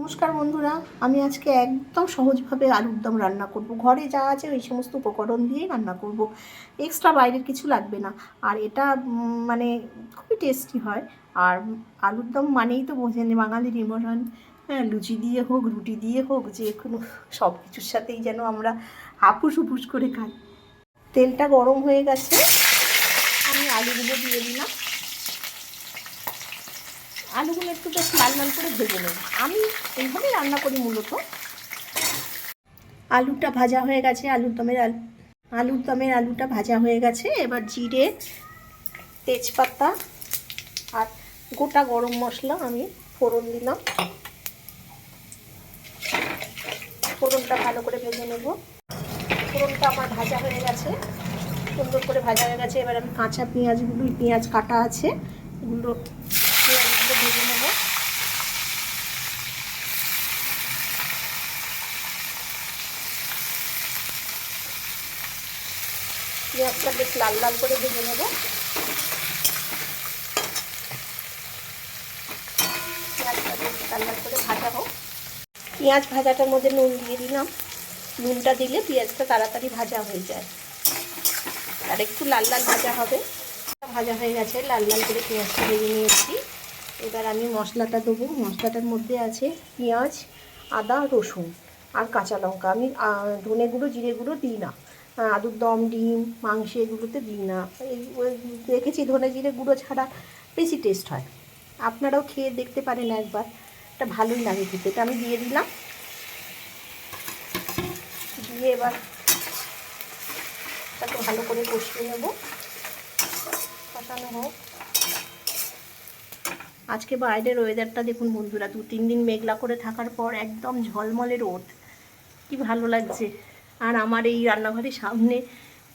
নমস্কার বন্ধুরা, আমি আজকে একদম সহজভাবে আলুর দম রান্না করব। ঘরে যা আছে ওই সমস্ত উপকরণ দিয়েই রান্না করব, এক্সট্রা বাইরের কিছু লাগবে না। আর এটা মানে খুবই টেস্টি হয়। আর আলুর দম মানেই তো বোঝেন বাঙালির ইমোশন। হ্যাঁ, লুচি দিয়ে হোক, রুটি দিয়ে হোক, যে কোনো সব কিছুর সাথেই যেন আমরা হাপুস হুপুস করে খাই। তেলটা গরম হয়ে গেছে, আমি আলুগুলো দিয়ে দিলাম। আলুগুলো একটু বেশ লাল লাল করে ভেজে নেব। আমি এইভাবেই রান্না করি মূলত। আলুটা ভাজা হয়ে গেছে, আলুর দমের আলুটা ভাজা হয়ে গেছে। এবার জিরে, তেজপাতা আর গোটা গরম মশলা আমি ফোড়ন দিলাম। ফোড়নটা ভালো করে ভেজে নেব। ফোড়নটা আমার ভাজা হয়ে গেছে, সুন্দর করে ভাজা হয়ে গেছে। এবার আমি কাঁচা পেঁয়াজ কাটা আছে, পেঁয়াজগুলো ভেজে নেব। পেঁয়াজটা বেশ লাল লাল করে ভেজে নেব। পেঁয়াজটা বেশ লাল লাল করে ভাজা হোক। পেঁয়াজ ভাজাটার মধ্যে নুন দিয়ে দিলাম। নুনটা দিলে পেঁয়াজটা তাড়াতাড়ি ভাজা হয়ে যায়। আর একটু লাল লাল ভাজা হবে। ভাজা হয়ে গেছে, লাল লাল করে পেঁয়াজটা ভেজে নিয়েছি। এবার আমি মশলাটা দেবো। মশলাটার মধ্যে আছে পেঁয়াজ, আদা, রসুন আর কাঁচা লঙ্কা। আমি ধনে গুঁড়ো, জিরে গুঁড়ো দিই না। আলুর দম, ডিম, মাংস এগুলোতে দিই না। দেখেছি ধনে জিরে গুঁড়ো ছাড়া বেশি টেস্ট হয়। আপনারাও খেয়ে দেখতে পারেন একবার, এটা ভালোই লাগে খেতে। এটা আমি দিয়ে দিলাম। দিয়ে এবার তাকে ভালো করে কষিয়ে নেব। কষানো হোক। আজকে বাইরের ওয়েদারটা দেখুন বন্ধুরা, 2-3 দিন মেঘলা করে থাকার পর একদম ঝলমলে রোদ, কি ভালো লাগছে। আর আমার এই রান্নাঘরের সামনে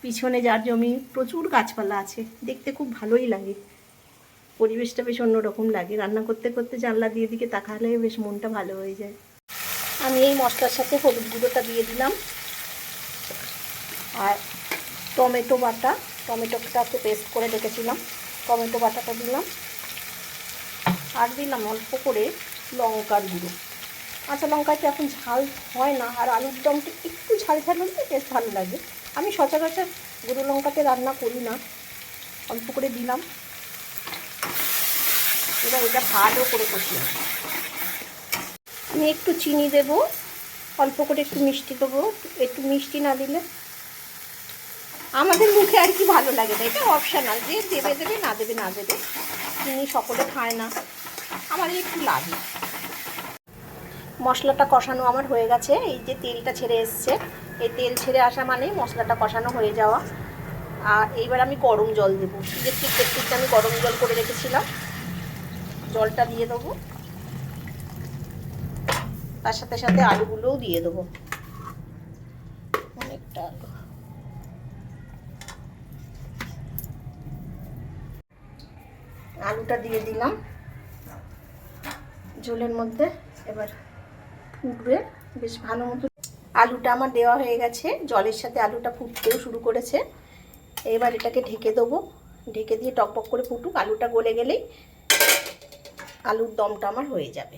পিছনে যার জমি, প্রচুর গাছপালা আছে, দেখতে খুব ভালোই লাগে। পরিবেশটা বেশ অন্যরকম লাগে। রান্না করতে করতে জানলা দিয়ে দিকে তাকালে বেশ মনটা ভালো হয়ে যায়। আমি এই মশলার সাথে হলুদ গুঁড়োটা দিয়ে দিলাম। আর টমেটোটাকে পেস্ট করে রেখেছিলাম, টমেটো বাটাটা দিলাম। আর দিলাম অল্প করে লঙ্কার গুঁড়ো। কাঁচা লঙ্কাটা এখন ঝাল হয় না, আর আলুর দমটা একটু ঝাল ঝাল হলে বেশ ভালো লাগে। আমি সচরাচর গুঁড়ো লঙ্কাতে রান্না করি না, অল্প করে দিলাম। এবার এটা ভালো করে কষিয়ে নেব। আমি একটু চিনি দেব, অল্প করে একটু মিষ্টি দেবো। একটু মিষ্টি না দিলে আমাদের মুখে আর কি ভালো লাগে না, এটা অপশনাল, যে দেবে দেবে, না দেবে না দেবে। চিনি সকলে খায় না, আমাদের একটু লাগে। মশলাটা কষানো আমার হয়ে গেছে। এই যে তেলটা ছেড়ে এসছে, এই তেল ছেড়ে আসা মানেই মশলাটা কষানো হয়ে যাওয়া। আর এইবার আমি গরম জল দেবো। ইলেকট্রিক কেটলিতে আমি গরম জল করে রেখেছিলাম, জলটা দিয়ে দেবো। তার সাথে সাথে আলুগুলোও দিয়ে দেবো, অনেকটা আলু। আলুটা দিয়ে দিলাম ঝোলের মধ্যে। এবার ফুটবে বেশ ভালো মতো। আলুটা আমার দেওয়া হয়ে গেছে, জলের সাথে আলুটা ফুটতেও শুরু করেছে। এবার এটাকে ঢেকে দেবো। ঢেকে দিয়ে টকবক করে ফুটুক। আলুটা গলে গেলেই আলুর দমটা আমার হয়ে যাবে।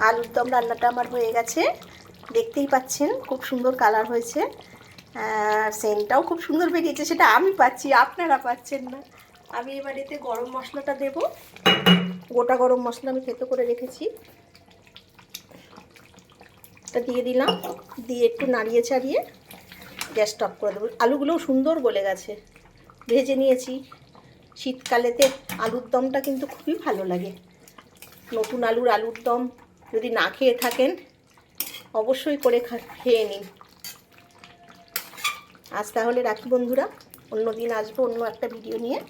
আলুর দম রান্নাটা আমার হয়ে গেছে, দেখতেই পাচ্ছেন খুব সুন্দর কালার হয়েছে। সেন্টটাও খুব সুন্দর বেরিয়েছে, সেটা আমি পাচ্ছি, আপনারা পাচ্ছেন না। আমি এবার এতে গরম মশলাটা দেব। গোটা গরম মশলা আমি থেতো করে রেখেছি, এটা দিয়ে দিলাম। দিয়ে একটু নাড়িয়ে চাড়িয়ে গ্যাস অফ করে দেবো। আলুগুলোও সুন্দর গলে গেছে, ভেজে নিয়েছি। শীতকালেতে আলুর দমটা কিন্তু খুবই ভালো লাগে। নতুন আলুর দম যদি না খেয়ে থাকেন, অবশ্যই করে খেয়ে নিন। আজ তাহলে রাখি বন্ধুরা, অন্য দিন আসবো অন্য একটা ভিডিও নিয়ে।